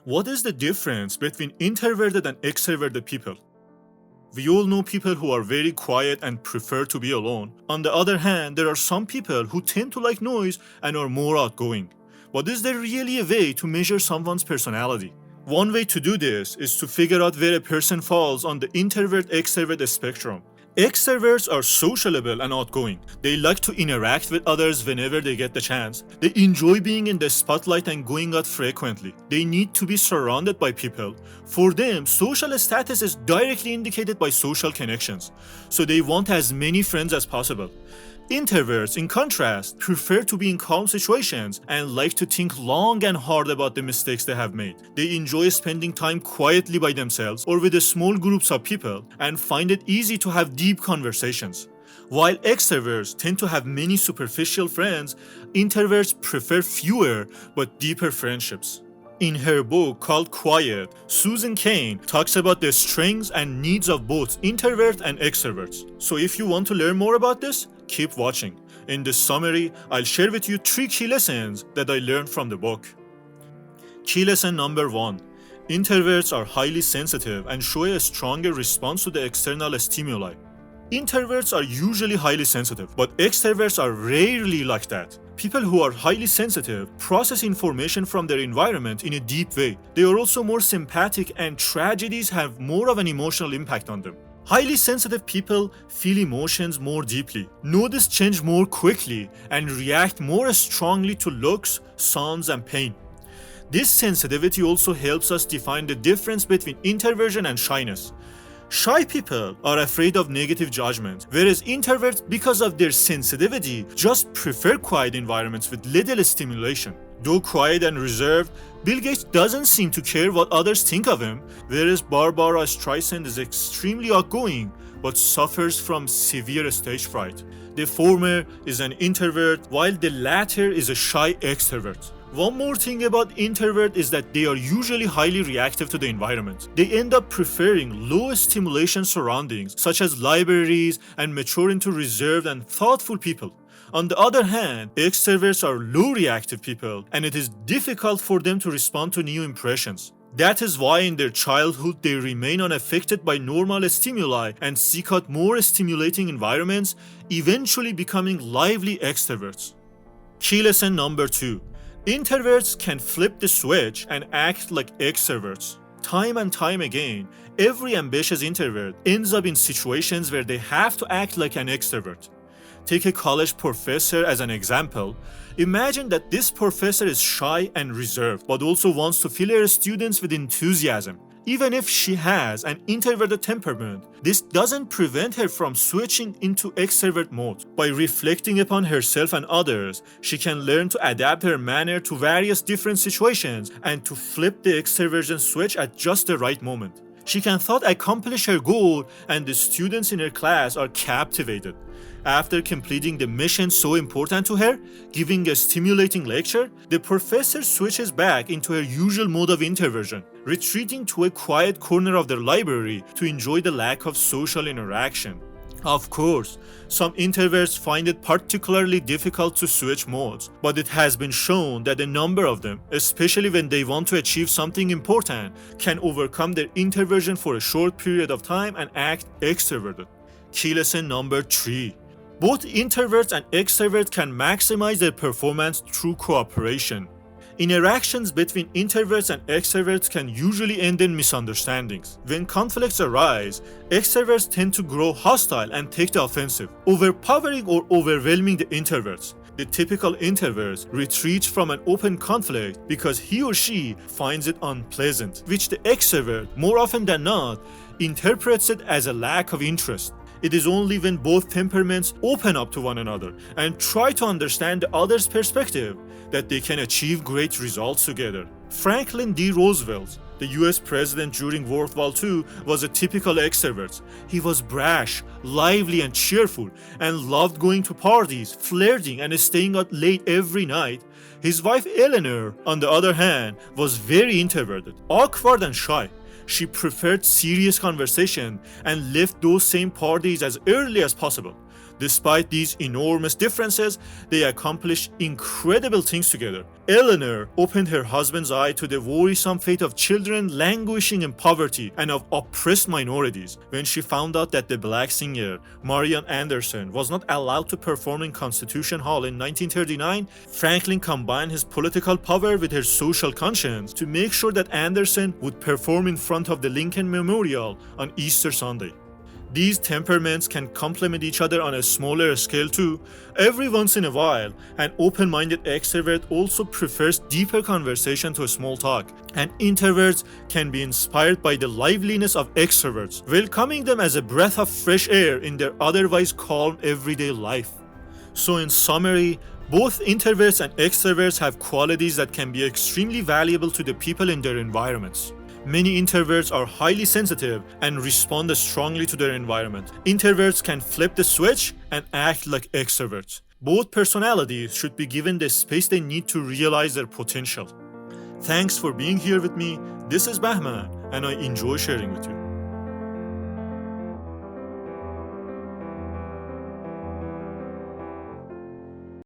What is the difference between introverted and extroverted people? We all know people who are very quiet and prefer to be alone. On the other hand, there are some people who tend to like noise and are more outgoing. But is there really a way to measure someone's personality? One way to do this is to figure out where a person falls on the introvert-extrovert spectrum. Extroverts are sociable and outgoing. They like to interact with others whenever they get the chance. They enjoy being in the spotlight and going out frequently. They need to be surrounded by people. For them, social status is directly indicated by social connections, so they want as many friends as possible. Introverts, in contrast, prefer to be in calm situations and like to think long and hard about the mistakes they have made. They enjoy spending time quietly by themselves or with small groups of people and find it easy to have deep conversations. While extroverts tend to have many superficial friends, introverts prefer fewer but deeper friendships. In her book called Quiet, Susan Cain talks about the strengths and needs of both introverts and extroverts. So if you want to learn more about this, keep watching. In this summary, I'll share with you 3 key lessons that I learned from the book. Key lesson number 1. Introverts are highly sensitive and show a stronger response to the external stimuli. Introverts are usually highly sensitive, but extroverts are rarely like that. People who are highly sensitive process information from their environment in a deep way. They are also more sympathetic, and tragedies have more of an emotional impact on them. Highly sensitive people feel emotions more deeply, notice change more quickly, and react more strongly to looks, sounds, and pain. This sensitivity also helps us define the difference between introversion and shyness. Shy people are afraid of negative judgment, whereas introverts, because of their sensitivity, just prefer quiet environments with little stimulation. Though quiet and reserved, Bill Gates doesn't seem to care what others think of him, whereas Barbara Streisand is extremely outgoing but suffers from severe stage fright. The former is an introvert, while the latter is a shy extrovert. One more thing about introvert is that they are usually highly reactive to the environment. They end up preferring low stimulation surroundings such as libraries and mature into reserved and thoughtful people. On the other hand, extroverts are low reactive people and it is difficult for them to respond to new impressions. That is why in their childhood they remain unaffected by normal stimuli and seek out more stimulating environments, eventually becoming lively extroverts. Key lesson number 2. Introverts can flip the switch and act like extroverts. Time and time again, every ambitious introvert ends up in situations where they have to act like an extrovert. Take a college professor as an example. Imagine that this professor is shy and reserved, but also wants to fill her students with enthusiasm. Even if she has an introverted temperament, this doesn't prevent her from switching into extrovert mode. By reflecting upon herself and others, she can learn to adapt her manner to various different situations and to flip the extroversion switch at just the right moment. She can thus accomplish her goal, and the students in her class are captivated. After completing the mission so important to her, giving a stimulating lecture, the professor switches back into her usual mode of introversion, retreating to a quiet corner of the library to enjoy the lack of social interaction. Of course, some introverts find it particularly difficult to switch modes, but it has been shown that a number of them, especially when they want to achieve something important, can overcome their introversion for a short period of time and act extroverted. Key lesson number 3. Both introverts and extroverts can maximize their performance through cooperation. Interactions between introverts and extroverts can usually end in misunderstandings. When conflicts arise, extroverts tend to grow hostile and take the offensive, overpowering or overwhelming the introverts. The typical introvert retreats from an open conflict because he or she finds it unpleasant, which the extrovert, more often than not, interprets it as a lack of interest. It is only when both temperaments open up to one another and try to understand the other's perspective that they can achieve great results together. Franklin D. Roosevelt, the US president during World War II, was a typical extrovert. He was brash, lively, and cheerful, and loved going to parties, flirting, and staying out late every night. His wife Eleanor, on the other hand, was very introverted, awkward, and shy. She preferred serious conversation and left those same parties as early as possible. Despite these enormous differences, they accomplish incredible things together. Eleanor opened her husband's eye to the worrisome fate of children languishing in poverty and of oppressed minorities when she found out that the black singer Marian Anderson was not allowed to perform in Constitution Hall in 1939. Franklin combined his political power with her social conscience to make sure that Anderson would perform in front of the Lincoln Memorial on Easter Sunday. These temperaments can complement each other on a smaller scale too. Every once in a while, an open-minded extrovert also prefers deeper conversation to small talk, and introverts can be inspired by the liveliness of extroverts, welcoming them as a breath of fresh air in their otherwise calm everyday life. So in summary, both introverts and extroverts have qualities that can be extremely valuable to the people in their environments. Many introverts are highly sensitive and respond strongly to their environment. Introverts can flip the switch and act like extroverts. Both personalities should be given the space they need to realize their potential. Thanks for being here with me. This is Bahman, and I enjoy sharing with you.